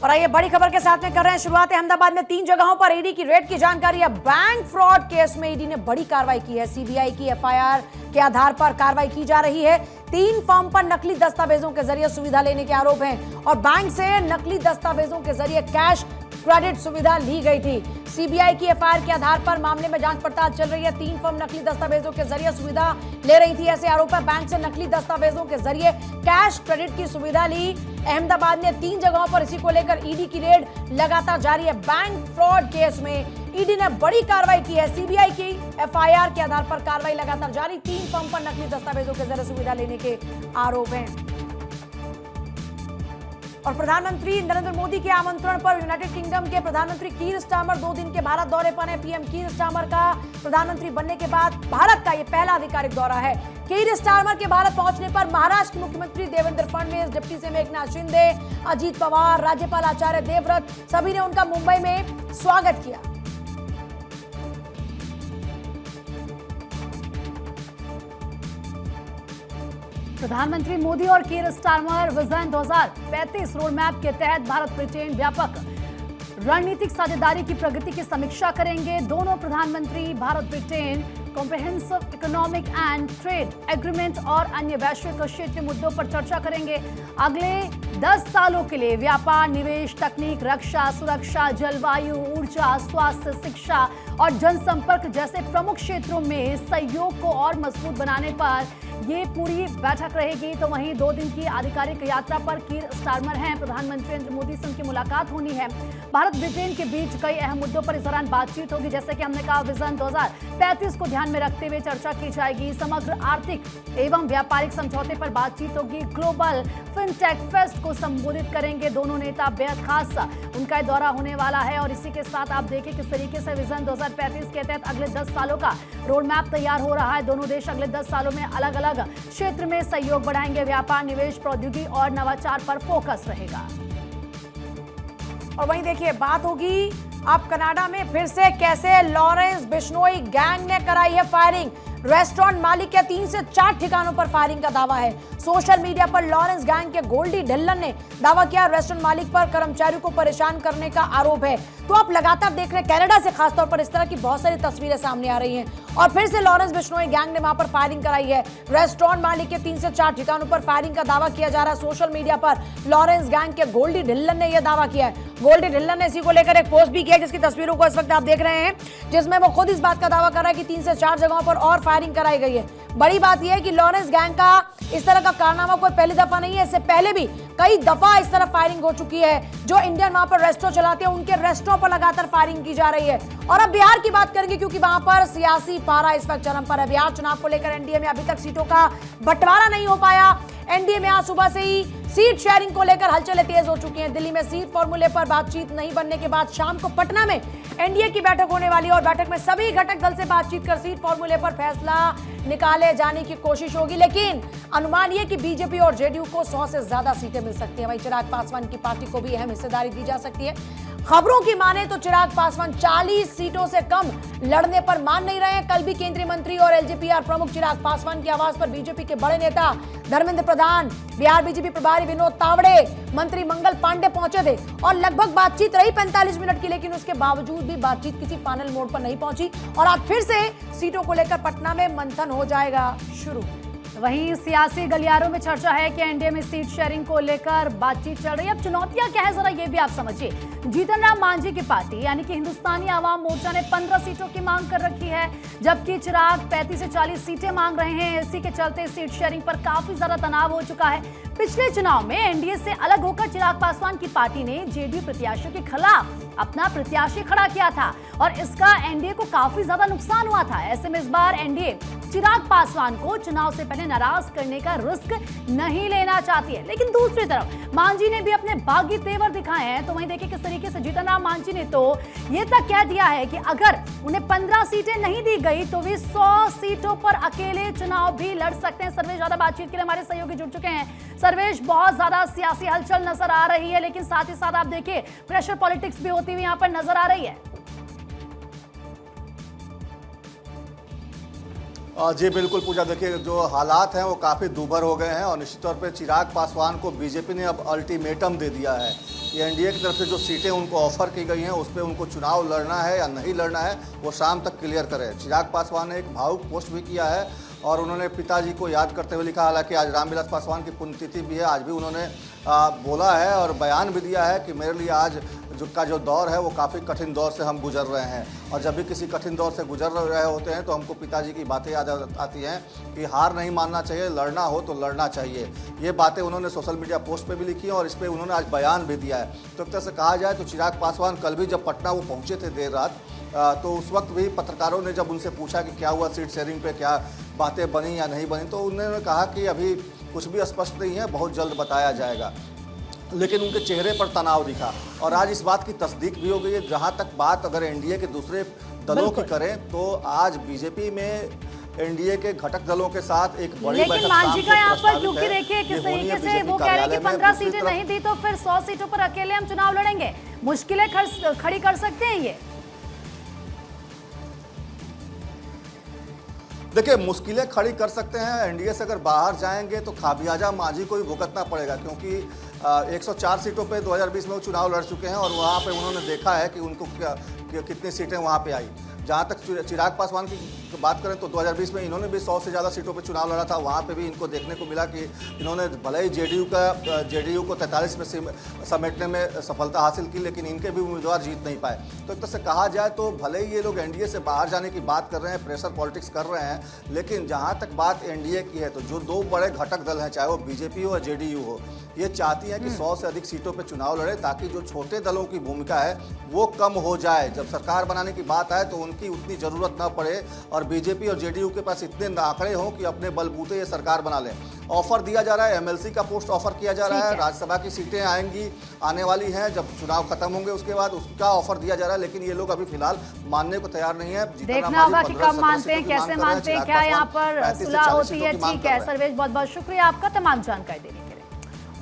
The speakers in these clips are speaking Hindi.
और आइए बड़ी खबर के साथ में कर रहे हैं शुरुआत। अहमदाबाद में 3 जगहों पर ईडी की रेड की जानकारी है। बैंक फ्रॉड केस में ईडी ने बड़ी कार्रवाई की है। सीबीआई की एफआईआर के आधार पर कार्रवाई की जा रही है। 3 फर्म पर नकली दस्तावेजों के जरिए सुविधा लेने के आरोप हैं और बैंक से नकली दस्तावेजों के जरिए कैश क्रेडिट सुविधा ली गई थी। सीबीआई की एफआईआर के आधार पर मामले में जांच पड़ताल चल रही है। 3 फर्म नकली दस्तावेजों के जरिए सुविधा ले रही थी, ऐसे आरोप है। बैंक से नकली दस्तावेजों के जरिए कैश क्रेडिट की सुविधा ली। अहमदाबाद में 3 जगहों पर इसी को लेकर ईडी की रेड लगातार जारी है। बैंक फ्रॉड केस में ईडी ने बड़ी कार्रवाई की है। सीबीआई की एफआईआर के आधार पर कार्रवाई लगातार जारी। 3 फर्म पर नकली दस्तावेजों के जरिए सुविधा लेने के आरोप हैं। और प्रधानमंत्री नरेंद्र मोदी के आमंत्रण पर यूनाइटेड किंगडम के प्रधानमंत्री कीर स्टारमर 2 दिन के भारत दौरे पर हैं। पीएम कीर स्टारमर का प्रधानमंत्री बनने के बाद भारत का यह पहला आधिकारिक दौरा है। कीर स्टारमर के भारत पहुंचने पर महाराष्ट्र के मुख्यमंत्री देवेंद्र फडणवीस, डिप्टी सीएम एकनाथ शिंदे, अजीत पवार, राज्यपाल आचार्य देवव्रत सभी ने उनका मुंबई में स्वागत किया। प्रधानमंत्री मोदी और कीर स्टारमर विजन 2035 रोड मैप के तहत भारत ब्रिटेन व्यापक रणनीतिक साझेदारी की प्रगति की समीक्षा करेंगे। दोनों प्रधानमंत्री Bharat Britain comprehensive economic and trade agreement और अन्य वैश्विक क्षेत्रीय मुद्दों पर चर्चा करेंगे। अगले 10 सालों के लिए व्यापार, निवेश, तकनीक, रक्षा, सुरक्षा, जलवायु, ऊर्जा, स्वास्थ्य, शिक्षा और जनसंपर्क जैसे प्रमुख क्षेत्रों में सहयोग को और मजबूत बनाने पर ये पूरी बैठक रहेगी। तो वहीं 2 दिन की आधिकारिक यात्रा पर कीर स्टारमर हैं। प्रधानमंत्री नरेंद्र मोदी से उनकी मुलाकात होनी है। भारत ब्रिटेन के बीच कई अहम मुद्दों पर इस दौरान बातचीत होगी। जैसे कि हमने कहा, विजन 2035 को ध्यान में रखते हुए चर्चा की जाएगी। समग्र आर्थिक एवं व्यापारिक समझौते पर बातचीत होगी। ग्लोबल फिनटेक फेस्ट को संबोधित करेंगे दोनों नेता। बेहद खास उनका दौरा होने वाला है। और इसी के साथ आप देखें किस तरीके से विजन 2035 के तहत अगले 10 सालों का रोड मैप तैयार हो रहा है। दोनों देश अगले 10 सालों में अलग अलग क्षेत्र में सहयोग बढ़ाएंगे। व्यापार, निवेश, प्रौद्योगिकी और नवाचार पर फोकस रहेगा। और वहीं देखिए बात होगी अब कनाडा में फिर से कैसे लॉरेंस बिश्नोई गैंग ने कराई है फायरिंग। रेस्टोरेंट मालिक के 3 से 4 ठिकानों पर फायरिंग का दावा है। सोशल मीडिया पर लॉरेंस गैंग के गोल्डी ढिल्लन ने दावा किया रेस्टोरेंट मालिक पर कर्मचारियों को परेशान करने का आरोप है। तो आप लगातार देख रहे हैं कनाडा से खासतौर पर इस तरह की बहुत सारी तस्वीरें सामने आ रही हैं। और फिर से लॉरेंस बिश्नोई गैंग ने वहां पर फायरिंग कराई है। रेस्टोरेंट मालिक के 3 से 4 ठिकानों पर फायरिंग का दावा किया जा रहा है। सोशल मीडिया पर लॉरेंस गैंग के गोल्डी ढिल्लन ने यह दावा किया है। गोल्डी ढिल्लन ने इसी को लेकर एक पोस्ट भी किया जिसकी तस्वीरों को इस वक्त आप देख रहे हैं, जिसमें वो खुद इस बात का दावा कर रहा है कि 3 से 4 जगहों पर और फायरिंग कराई गई है। बड़ी बात यह है कि लॉरेंस गैंग का इस तरह का कारनामा कोई पहली दफा नहीं है। इससे पहले भी कई दफा इस तरह फायरिंग हो चुकी है। जो इंडियन वहां पर रेस्टोरेंट चलाते हैं उनके रेस्टोरेंट पर लगातार फायरिंग की जा रही है। और अब बिहार की बात करेंगे क्योंकि वहां पर सियासी पारा इस वक्त चरम पर है। बिहार चुनाव को लेकर एनडीए में अभी तक सीटों का बंटवारा नहीं हो पाया। एनडीए में आज सुबह से ही सीट शेयरिंग को लेकर हलचलें तेज हो चुकी हैं। दिल्ली में सीट फॉर्मूले पर बातचीत नहीं बनने के बाद शाम को पटना में एनडीए की बैठक होने वाली है और बैठक में सभी घटक दल से बातचीत कर सीट फॉर्मूले पर फैसला निकाले जाने की कोशिश होगी। लेकिन अनुमान यह कि बीजेपी और जेडीयू को 100 से ज्यादा सीटें मिल सकती हैं। वहीं चिराग पासवान की पार्टी को भी अहम हिस्सेदारी दी जा सकती है। खबरों की माने तो चिराग पासवान 40 सीटों से कम लड़ने पर मान नहीं रहे हैं। कल भी केंद्रीय मंत्री और एलजेपीआर प्रमुख चिराग पासवान की आवाज पर बीजेपी के बड़े नेता धर्मेंद्र प्रधान, बिहार बीजेपी प्रभारी विनोद तावड़े, मंत्री मंगल पांडे पहुंचे थे और लगभग बातचीत रही 45 मिनट की। लेकिन उसके बावजूद भी बातचीत किसी फाइनल मोड पर नहीं पहुंची और आज फिर से सीटों को लेकर पटना में मंथन हो जाएगा शुरू। वहीं सियासी गलियारों में चर्चा है कि एनडीए में सीट शेयरिंग को लेकर बातचीत चल रही है। अब चुनौतियां क्या है जरा ये भी आप समझिए। जीतन राम मांझी की पार्टी यानी कि हिंदुस्तानी आवाम मोर्चा ने 15 सीटों की मांग कर रखी है, जबकि चिराग 35 से 40 सीटें मांग रहे हैं। इसी के चलते सीट शेयरिंग पर काफी ज्यादा तनाव हो चुका है। पिछले चुनाव में एनडीए से अलग होकर चिराग पासवान की पार्टी ने जेडीयू प्रत्याशियों के खिलाफ अपना प्रत्याशी खड़ा किया था और इसका एनडीए को काफी ज्यादा नुकसान हुआ था। ऐसे में इस बार एनडीए चिराग पासवान को चुनाव से पहले नाराज करने का रिस्क नहीं लेना चाहती है। लेकिन दूसरी तरफ मांझी ने भी अपने बागी तेवर दिखाए हैं। तो वहीं देखिए किस तरीके से जीतन राम मांझी ने तो ये तक कह दिया है कि अगर उन्हें 15 सीटें नहीं दी गई तो वे 100 सीटों पर अकेले चुनाव भी लड़ सकते हैं। सर्वेश ज्यादा बातचीत के लिए हमारे सहयोगी जुड़ चुके हैं। सर्वेश, बहुत ज्यादा सियासी हलचल नजर आ रही है, लेकिन साथ ही साथ आप देखिए प्रेशर पॉलिटिक्स भी होती हुई यहां पर नजर आ रही है। जी बिल्कुल पूजा, देखिए जो हालात हैं वो काफ़ी दूभर हो गए हैं और निश्चित तौर पे चिराग पासवान को बीजेपी ने अब अल्टीमेटम दे दिया है ये एनडीए की तरफ से जो सीटें उनको ऑफर की गई हैं उस पर उनको चुनाव लड़ना है या नहीं लड़ना है वो शाम तक क्लियर करें। चिराग पासवान ने एक भावुक पोस्ट भी किया है और उन्होंने पिताजी को याद करते हुए लिखा, हालांकि आज रामविलास पासवान की पुण्यतिथि भी है, आज भी उन्होंने बोला है और बयान भी दिया है कि मेरे लिए आज जो दौर है वो काफ़ी कठिन दौर से हम गुजर रहे हैं और जब भी किसी कठिन दौर से गुजर रहे होते हैं तो हमको पिताजी की बातें याद आती हैं कि हार नहीं मानना चाहिए, लड़ना हो तो लड़ना चाहिए। ये बातें उन्होंने सोशल मीडिया पोस्ट पे भी लिखी हैं और इस पर उन्होंने आज बयान भी दिया है। तो एक तरह से कहा जाए तो चिराग पासवान कल भी जब पटना वो पहुँचे थे देर रात, तो उस वक्त भी पत्रकारों ने जब उनसे पूछा कि क्या हुआ सीट शेयरिंग पे, क्या बातें बनी या नहीं बनी, तो उन्होंने कहा कि अभी कुछ भी स्पष्ट नहीं है, बहुत जल्द बताया जाएगा। लेकिन उनके चेहरे पर तनाव दिखा और आज इस बात की तस्दीक भी हो गई है। जहां तक बात अगर एनडीए के दूसरे दलों की करें तो आज बीजेपी में एनडीए के घटक दलों के साथ एक बड़ी बैठक, लेकिन मांझी का यहाँ पर क्योंकि देखिए किस तरीके से वो कह रहे हैं कि 15 सीटें नहीं दी तो फिर 100 सीटों पर अकेले हम चुनाव लड़ेंगे, मुश्किलें खड़ी कर सकते हैं ये। देखिए मुश्किलें खड़ी कर सकते हैं, एनडीए से अगर बाहर जाएंगे तो खामियाजा मांझी को ही भुगतना पड़ेगा, क्योंकि 104 सीटों पे 2020 में वो चुनाव लड़ चुके हैं और वहाँ पे उन्होंने देखा है कि उनको कितनी सीटें वहाँ पे आई। जहाँ तक चिराग पासवान की बात करें तो 2020 में इन्होंने भी 100 से ज़्यादा सीटों पे चुनाव लड़ा था, वहाँ पे भी इनको देखने को मिला कि इन्होंने भले ही जेडीयू को 43 में समेटने में सफलता हासिल की, लेकिन इनके भी उम्मीदवार जीत नहीं पाए। तो एक तरह से कहा जाए तो भले ही ये लोग एनडीए से बाहर जाने की बात कर रहे हैं, प्रेशर पॉलिटिक्स कर रहे हैं, लेकिन जहाँ तक बात एनडीए की है तो जो दो बड़े घटक दल हैं, चाहे वो बीजेपी हो या जेडीयू हो, ये चाहती हैं कि 100 से अधिक सीटों पे चुनाव लड़े ताकि जो छोटे दलों की भूमिका है वो कम हो जाए। जब सरकार बनाने की बात आए तो उनकी उतनी ज़रूरत ना पड़े और बीजेपी और जेडीयू के पास इतने आंकड़े हों कि अपने बलबूते ये सरकार बना लें। ऑफर दिया जा रहा है, एमएलसी का पोस्ट ऑफर किया जा रहा है, राज्यसभा की सीटें आएंगी, आने वाली हैं, जब चुनाव खत्म होंगे उसके बाद उसका ऑफर दिया जा रहा है, लेकिन ये लोग अभी फिलहाल मानने को तैयार नहीं है। देखना होगा कि कब मानते हैं, कैसे मानते हैं, क्या यहाँ पर सुलह होती है। ठीक है सर्वेश, बहुत बहुत शुक्रिया आपका तमाम जानकारी देने के लिए।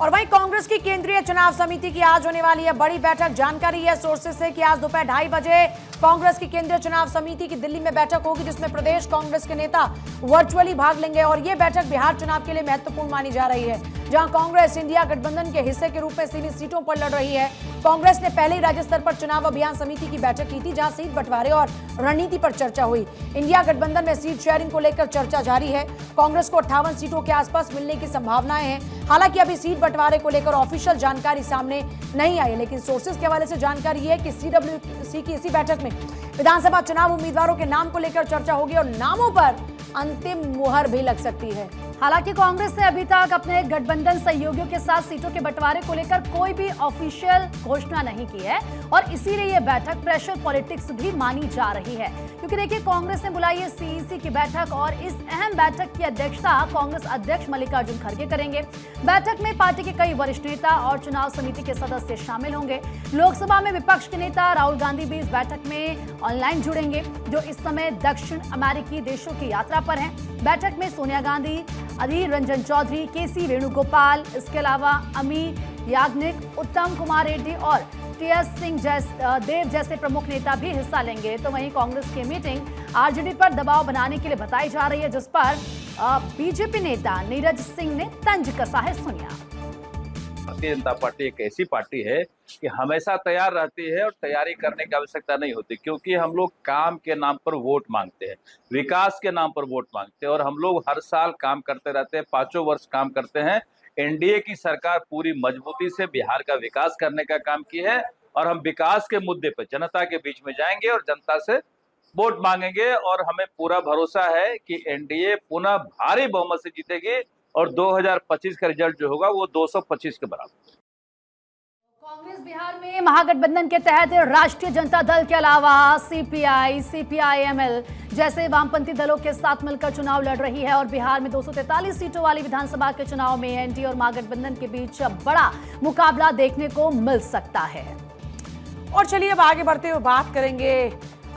और वहीं कांग्रेस की केंद्रीय चुनाव समिति की आज होने वाली है बड़ी बैठक। जानकारी है सोर्सेस से कि आज दोपहर 2:30 बजे कांग्रेस की केंद्रीय चुनाव समिति की दिल्ली में बैठक होगी, जिसमें प्रदेश कांग्रेस के नेता वर्चुअली भाग लेंगे और ये बैठक बिहार चुनाव के लिए महत्वपूर्ण मानी जा रही है, जहां कांग्रेस इंडिया गठबंधन के हिस्से के रूप में सीमित सीटों पर लड़ रही है। कांग्रेस ने पहले ही राज्य स्तर पर चुनाव अभियान समिति की बैठक की थी, जहां सीट बंटवारे और रणनीति पर चर्चा हुई। इंडिया गठबंधन में सीट शेयरिंग को लेकर चर्चा जारी है। कांग्रेस को 58 सीटों के आसपास मिलने की संभावनाएं हैं। हालांकि अभी सीट बंटवारे को लेकर ऑफिशियल जानकारी सामने नहीं आई, लेकिन सोर्सेज के हवाले से जानकारी है कि सीडब्ल्यूसी की इसी बैठक में विधानसभा चुनाव उम्मीदवारों के नाम को लेकर चर्चा होगी और नामों पर अंतिम मुहर भी लग सकती है। हालांकि कांग्रेस ने अभी तक अपने गठबंधन सहयोगियों के साथ सीटों के बंटवारे को लेकर कोई भी ऑफिशियल घोषणा नहीं की है और इसीलिए यह बैठक प्रेशर पॉलिटिक्स भी मानी जा रही है, क्योंकि देखिए कांग्रेस ने बुलाई है सीईसी की बैठक और इस अहम बैठक की अध्यक्षता कांग्रेस अध्यक्ष मल्लिकार्जुन खड़गे करेंगे। बैठक में पार्टी के कई वरिष्ठ नेता और चुनाव समिति के सदस्य शामिल होंगे। लोकसभा में विपक्ष के नेता राहुल गांधी भी इस बैठक में ऑनलाइन जुड़ेंगे, जो इस समय दक्षिण अमेरिकी देशों की यात्रा पर हैं। बैठक में सोनिया गांधी, अधीर रंजन चौधरी, केसी वेणुगोपाल, इसके अलावा अमी याग्निक, उत्तम कुमार रेड्डी और टीएस सिंह देव जैसे प्रमुख नेता भी हिस्सा लेंगे। तो वहीं कांग्रेस की मीटिंग आरजेडी पर दबाव बनाने के लिए बताई जा रही है, जिस पर बीजेपी नेता नीरज सिंह ने तंज कसा है। सुनिए। भारतीय जनता पार्टी एक ऐसी पार्टी है कि हमेशा तैयार रहती है और तैयारी करने की आवश्यकता नहीं होती, क्योंकि हम लोग काम के नाम पर वोट मांगते हैं, विकास के नाम पर वोट मांगते हैं और हम लोग हर साल काम करते रहते हैं, 5 वर्ष काम करते हैं। एनडीए की सरकार पूरी मजबूती से बिहार का विकास करने का काम की है और हम विकास के मुद्दे पर जनता के बीच में जाएंगे और जनता से वोट मांगेंगे और हमें पूरा भरोसा है कि एनडीए पुनः भारी बहुमत से जीतेगी और 2025 का रिजल्ट जो होगा वो 225 के बराबर। कांग्रेस बिहार में महागठबंधन के तहत राष्ट्रीय जनता दल के अलावा सीपीआई, सीपीआई-एमएल जैसे वामपंथी दलों के साथ मिलकर चुनाव लड़ रही है और बिहार में 243 सीटों वाली विधानसभा के चुनाव में एनडीए और महागठबंधन के बीच बड़ा मुकाबला देखने को मिल सकता है। और चलिए अब आगे बढ़ते हुए बात करेंगे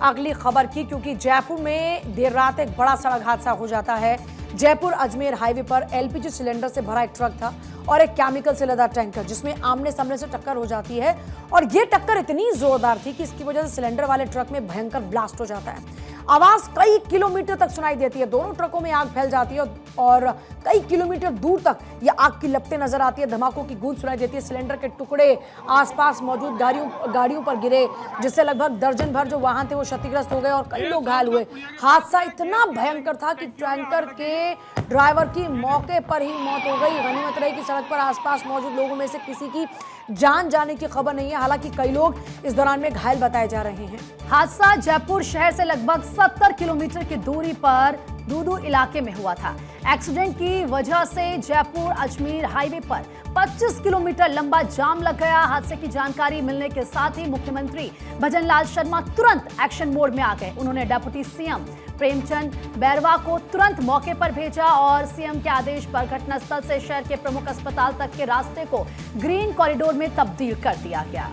अगली खबर की, क्योंकि जयपुर में देर रात एक बड़ा सड़क हादसा हो जाता है। जयपुर अजमेर हाईवे पर एलपीजी सिलेंडर से भरा एक ट्रक था और एक केमिकल से लदा टैंकर, जिसमें आमने सामने से टक्कर हो जाती है और ये टक्कर इतनी जोरदार थी कि इसकी वजह से सिलेंडर वाले ट्रक में भयंकर ब्लास्ट हो जाता है। आवाज कई किलोमीटर तक सुनाई देती है। दोनों ट्रकों में आग फैल जाती है और कई किलोमीटर दूर तक ये आग की लपटें नजर आती है। धमाकों की गूंज सुनाई देती है। सिलेंडर के टुकड़े आसपास मौजूद गाड़ियों पर गिरे, जिससे लगभग दर्जन भर जो वाहन थे वो क्षतिग्रस्त हो गए और कई लोग घायल हुए। हादसा इतना भयंकर था कि टैंकर के ड्राइवर की मौके पर ही मौत हो गई। गनीमत रही कि सड़क पर आसपास मौजूद लोगों में से किसी की जान जाने की खबर नहीं है। हालांकि कई लोग इस दौरान में घायल बताए जा रहे हैं। हादसा जयपुर शहर से लगभग 70 किलोमीटर की दूरी पर दूदू इलाके में हुआ था। एक्सीडेंट की वजह से जयपुर अजमेर हाईवे पर 25 किलोमीटर लंबा जाम लग गया। हादसे की जानकारी मिलने के साथ ही मुख्यमंत्री भजनलाल शर्मा तुरंत एक्शन मोड में आ गए। उन्होंने डिप्टी सीएम प्रेमचंद बैरवा को तुरंत मौके पर भेजा और सीएम के आदेश पर घटनास्थल से शहर के प्रमुख अस्पताल तक के रास्ते को ग्रीन कॉरिडोर में तब्दील कर दिया गया।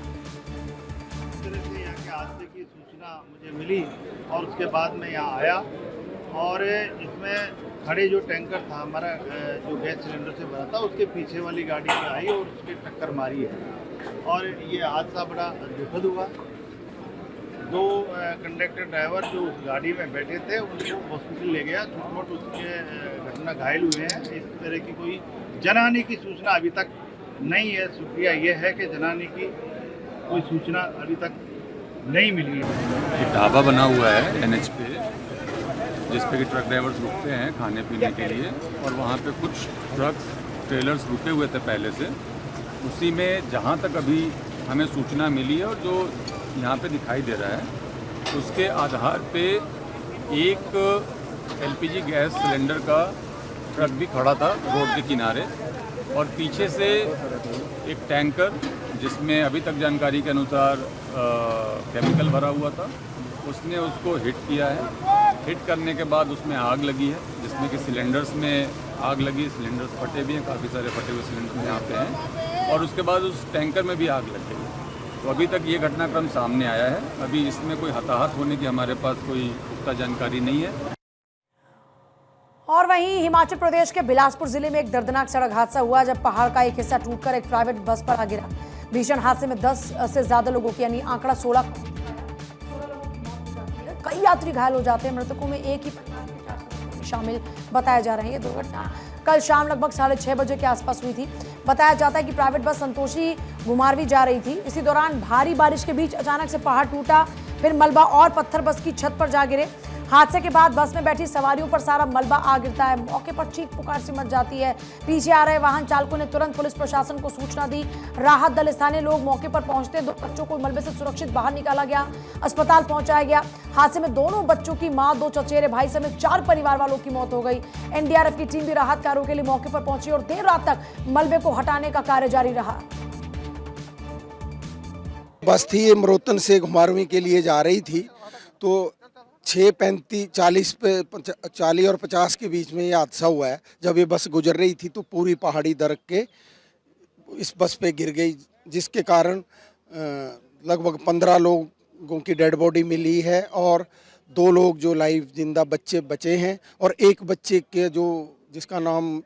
हादसे की सूचना मुझे मिली और उसके बाद मैं यहाँ आया और इसमें खड़े जो टैंकर था हमारा जो गैस सिलेंडर से भरा था, उसके पीछे वाली गाड़ी में आई और उसकी टक्कर मारी है और ये हादसा बड़ा दुखद हुआ। दो कंडक्टर ड्राइवर जो उस गाड़ी में बैठे थे उनको हॉस्पिटल ले गया। छोटे मोटे उसके घटना घायल हुए हैं। इस तरह की कोई जनहानि की सूचना अभी तक नहीं है। शुक्रिया ये है कि जनहानि की कोई सूचना अभी तक नहीं मिली है। एक ढाबा बना हुआ है एनएच पे, जिस पे कि ट्रक ड्राइवर्स रुकते हैं खाने पीने के लिए और वहाँ पे कुछ ट्रक्स ट्रेलर्स रुके हुए थे पहले से। उसी में जहाँ तक अभी हमें सूचना मिली है और जो यहाँ पे दिखाई दे रहा है उसके आधार पे एक एलपीजी गैस सिलेंडर का ट्रक भी खड़ा था रोड के किनारे और पीछे से एक टैंकर जिसमें अभी तक जानकारी के अनुसार केमिकल भरा हुआ था, उसने उसको हिट किया है। हिट करने के बाद उसमें आग लगी है, जिसमें कि सिलेंडर्स में आग लगी। सिलेंडर्स फटे भी हैं, काफ़ी सारे फटे हुए सिलेंडर्स यहाँ पे हैं और उसके बाद उस टैंकर में भी आग लग गई। तो अभी तक ये घटनाक्रम सामने आया है। अभी इसमें कोई हताहत होने की हमारे पास कोई पुख्ता जानकारी नहीं है। और वहीं हिमाचल प्रदेश के बिलासपुर जिले में एक दर्दनाक सड़क हादसा हुआ जब पहाड़ का एक हिस्सा टूटकर एक प्राइवेट बस पर आ गिरा। भीषण हादसे में 10 से ज्यादा लोगों की यानी आंकड़ा 16 कई यात्री घायल हो जाते हैं। मृतकों में एक ही शामिल बताया जा रहे हैं। ये दुर्घटना कल शाम लगभग 6:30 बजे के आसपास हुई थी। बताया जाता है कि प्राइवेट बस संतोषी घुमारवी जा रही थी। इसी दौरान भारी बारिश के बीच अचानक से पहाड़ टूटा, फिर मलबा और पत्थर बस की छत पर जा गिरे। हादसे के बाद बस में बैठी सवारियों पर सारा मलबा आ गिरता है। मौके पर चीख पुकार सी मच जाती है। पीछे आ रहे वाहन चालकों ने तुरंत पुलिस प्रशासन को सूचना दी। राहत दल स्थानीय लोग मौके पर पहुंचते 2 बच्चों को मलबे से सुरक्षित बाहर निकाला गया, अस्पताल पहुंचाया गया। हादसे में दोनों बच्चों की मां, 2 चचेरे भाई समेत 4 परिवार वालों की मौत हो गई। एनडीआरएफ की टीम भी राहत कार्यों के लिए मौके पर पहुंची और देर रात तक मलबे को हटाने का कार्य जारी रहा। बस थी अमरोतन से घुमारवी के लिए जा रही थी, तो 6:35 40 और 50 के बीच में ये हादसा हुआ है। जब ये बस गुजर रही थी तो पूरी पहाड़ी दरक के इस बस पे गिर गई, जिसके कारण लगभग 15 लोगों की डेड बॉडी मिली है और 2 लोग जो लाइव जिंदा बच्चे बचे हैं और एक बच्चे के जिसका नाम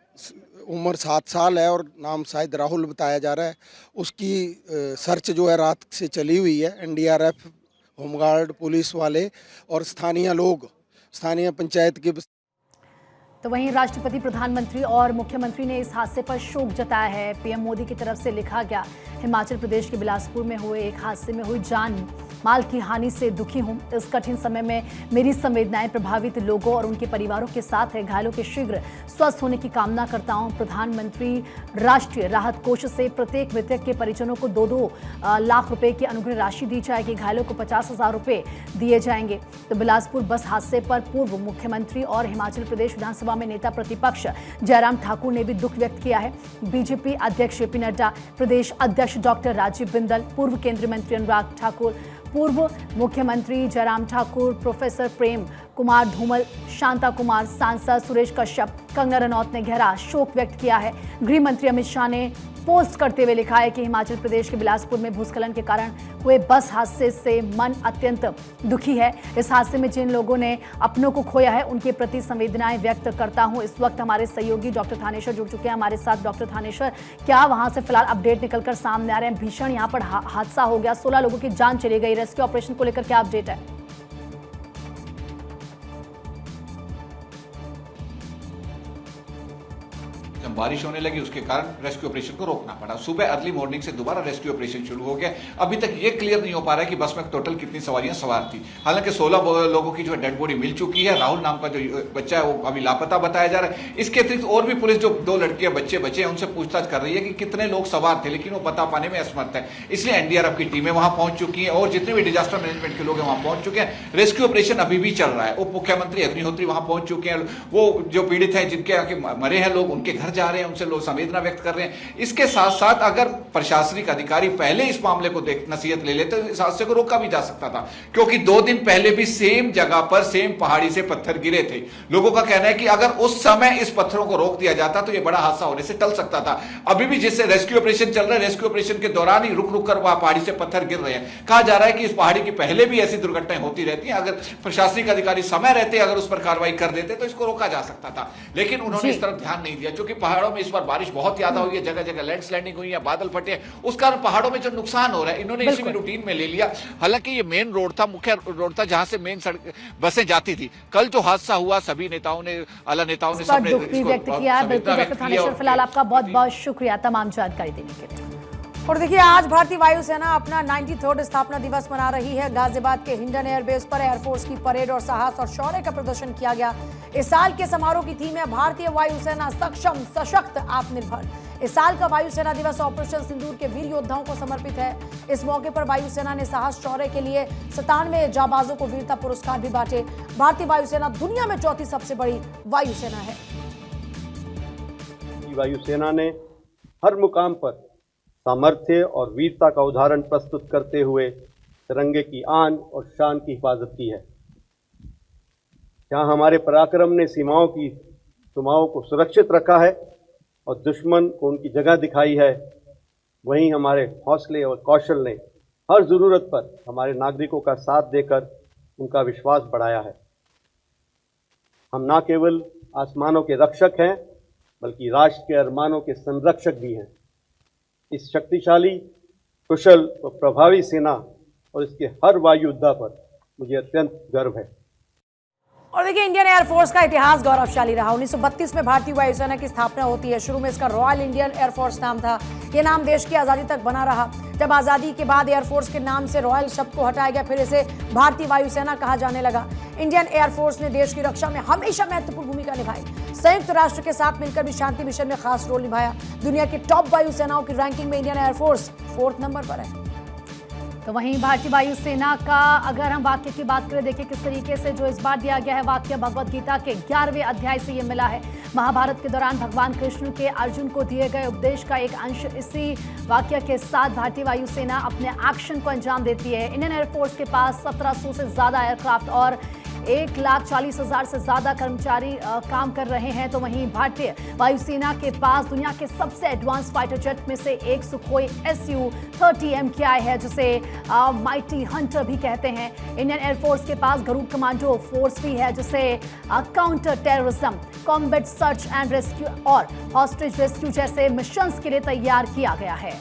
उम्र 7 साल है और नाम शायद राहुल बताया जा रहा है, उसकी सर्च जो है रात से चली हुई है। एनडीआरएफ, होमगार्ड, पुलिस वाले और स्थानीय लोग, स्थानीय पंचायत के। तो वहीं राष्ट्रपति, प्रधानमंत्री और मुख्यमंत्री ने इस हादसे पर शोक जताया है। पीएम मोदी की तरफ से लिखा गया, हिमाचल प्रदेश के बिलासपुर में हुए एक हादसे में हुई जान माल की हानि से दुखी हूं। इस कठिन समय में मेरी संवेदनाएं प्रभावित लोगों और उनके परिवारों के साथ है। घायलों के शीघ्र स्वस्थ होने की कामना करता हूं। प्रधानमंत्री राष्ट्रीय राहत कोष से प्रत्येक मृतक के परिजनों को 2-2 लाख रुपए की अनुग्रह राशि दी जाएगी। घायलों को 50,000 रुपए दिए जाएंगे। तो बिलासपुर बस हादसे पर पूर्व मुख्यमंत्री और हिमाचल प्रदेश विधानसभा में नेता प्रतिपक्ष जयराम ठाकुर ने भी दुख व्यक्त किया है। बीजेपी अध्यक्ष जेपी नड्डा, प्रदेश अध्यक्ष डॉक्टर राजीव बिंदल, पूर्व केंद्रीय मंत्री अनुराग ठाकुर, पूर्व मुख्यमंत्री जयराम ठाकुर, प्रोफेसर प्रेम कुमार धूमल, शांता कुमार, सांसद सुरेश कश्यप, कंगना रनौत ने गहरा शोक व्यक्त किया है। गृह मंत्री अमित शाह ने पोस्ट करते हुए लिखा है कि हिमाचल प्रदेश के बिलासपुर में भूस्खलन के कारण हुए बस हादसे से मन अत्यंत दुखी है। इस हादसे में जिन लोगों ने अपनों को खोया है उनके प्रति संवेदनाएं व्यक्त करता हूं। इस वक्त हमारे सहयोगी डॉक्टर थानेश्वर जुड़ चुके हैं हमारे साथ। डॉक्टर थानेश्वर, क्या वहां से फिलहाल अपडेट निकलकर सामने आ रहे हैं? भीषण यहाँ पर हादसा हो गया, 16 लोगों की जान चली गई। रेस्क्यू ऑपरेशन को लेकर क्या अपडेट है? बारिश होने लगी, उसके कारण रेस्क्यू ऑपरेशन को रोकना पड़ा। सुबह अर्ली मॉर्निंग से दोबारा रेस्क्यू ऑपरेशन शुरू हो गया। अभी तक ये क्लियर नहीं हो पा रहा है कि बस में टोटल कितनी सवारियां सवार थी। हालांकि 16 लोगों की जो डेड बॉडी मिल चुकी है। राहुल नाम का जो बच्चा है वो अभी लापता बताया जा रहा है। इसके अतिरिक्त और भी पुलिस जो 2 लड़कियां बच्चे बचे हैं उनसे पूछताछ कर रही है कि कितने लोग सवार थे, लेकिन वो बता पाने में असमर्थ है। इसलिए एनडीआरएफ की टीमें वहां पहुंच चुकी हैं और जितने भी डिजास्टर मैनेजमेंट के लोग हैं वहां पहुंच चुके हैं। रेस्क्यू ऑपरेशन अभी भी चल रहा है। उप मुख्यमंत्री अग्निहोत्री वहां पहुंच चुके हैं। वो जो पीड़ित हैं, जिनके आके मरे हैं लोग, उनके घर जा रहे हैं, उनसे लोग संवेदना व्यक्त कर रहे हैं। इसके साथ साथ अगर प्रशासनिक अधिकारी पहले इस मामले को नसीहत ले लेते तो इस हादसे को रोका भी जा सकता था, क्योंकि 2 दिन पहले भी सेम जगह पर सेम पहाड़ी से पत्थर गिरे थे। लोगों का कहना है कि अगर उस समय इस पत्थरों को रोक दिया जाता तो यह बड़ा हादसा होने से टल सकता था। अभी भी जिससे रेस्क्यू ऑपरेशन चल रहा है, रेस्क्यू ऑपरेशन के दौरान ही रुक रुक कर वहां पहाड़ी से पत्थर गिर रहे हैं। कहा जा रहा है कि इस पहाड़ी की पहले भी ऐसी दुर्घटनाएं होती रहती हैं। अगर प्रशासनिक अधिकारी समय रहते अगर उस पर कार्रवाई कर देते तो इसको रोका जा सकता था, लेकिन उन्होंने इस तरफ ध्यान नहीं दिया। क्योंकि पहाड़ों में इस बार बारिश बहुत ज्यादा हुई है, जगह जगह लैंडस्लाइडिंग हुई है, बादल फटे, उस कारण पहाड़ों में जो नुकसान हो रहा है इन्होंने इसी में रूटीन में ले लिया। हालांकि ये मेन रोड था, मुख्य रोड था, जहां से मेन सड़क बसें जाती थी। कल जो हादसा हुआ, सभी नेताओं ने, आला नेताओं ने दुख भी व्यक्त किया। बिल्कुल डॉक्टर थानेश्वर, फिलहाल आपका बहुत बहुत शुक्रिया तमाम जानकारी देने के लिए। और देखिए, आज भारतीय वायुसेना अपना 93rd स्थापना दिवस मना रही है। गाजियाबाद के हिंडन एयरबेस पर एयरफोर्स की परेड और साहस और शौर्य का प्रदर्शन किया गया। इस साल के समारोह की थीम है भारतीय वायुसेना सक्षम, सशक्त, आत्मनिर्भर। इस साल का वायुसेना दिवस ऑपरेशन सिंदूर के वीर योद्धाओं को समर्पित है। इस मौके पर वायुसेना ने साहस शौर्य के लिए 97 जाबाजों को वीरता पुरस्कार भी बांटे। भारतीय वायुसेना दुनिया में 4थी सबसे बड़ी वायुसेना है। वायुसेना ने हर मुकाम पर सामर्थ्य और वीरता का उदाहरण प्रस्तुत करते हुए तिरंगे की आन और शान की हिफाजत की है। जहां हमारे पराक्रम ने सीमाओं को सुरक्षित रखा है और दुश्मन को उनकी जगह दिखाई है, वहीं हमारे हौसले और कौशल ने हर ज़रूरत पर हमारे नागरिकों का साथ देकर उनका विश्वास बढ़ाया है। हम न केवल आसमानों के रक्षक हैं, बल्कि राष्ट्र के अरमानों के संरक्षक भी हैं। इस शक्तिशाली, कुशल और प्रभावी सेना और इसके हर वायु योद्धा पर मुझे अत्यंत गर्व है। और देखिए, इंडियन एयरफोर्स का इतिहास गौरवशाली रहा। 1932 में भारतीय वायुसेना की स्थापना होती है। शुरू में इसका रॉयल इंडियन एयरफोर्स नाम था। यह नाम देश की आज़ादी तक बना रहा। जब आज़ादी के बाद एयरफोर्स के नाम से रॉयल शब्द को हटाया गया, फिर इसे भारतीय वायुसेना कहा जाने लगा। इंडियन एयरफोर्स ने देश की रक्षा में हमेशा महत्वपूर्ण भूमिका निभाई। संयुक्त राष्ट्र के साथ मिलकर भी शांति मिशन में खास रोल निभाया। दुनिया की टॉप वायुसेनाओं की रैंकिंग में इंडियन एयरफोर्स 4th नंबर पर है। तो वहीं भारतीय वायुसेना का अगर हम वाक्य की बात करें, देखिए किस तरीके से जो इस बार दिया गया है वाक्य भगवद गीता के 11वें अध्याय से ये मिला है। महाभारत के दौरान भगवान कृष्ण के अर्जुन को दिए गए उपदेश का एक अंश इसी वाक्य के साथ भारतीय वायुसेना अपने एक्शन को अंजाम देती है। इंडियन एयरफोर्स के पास 1700 से ज्यादा एयरक्राफ्ट और 1,40,000 से ज्यादा कर्मचारी काम कर रहे हैं। तो वहीं भारतीय वायुसेना के पास दुनिया के सबसे एडवांस फाइटर जेट में से एक सुखोई Su-30 MKI है, जिसे माइटी हंटर भी कहते हैं। इंडियन एयरफोर्स के पास गरुड़ कमांडो फोर्स भी है, जिसे counter terrorism, combat search and rescue और हॉस्टेज रेस्क्यू जैसे मिशंस के लिए तैयार किया गया है।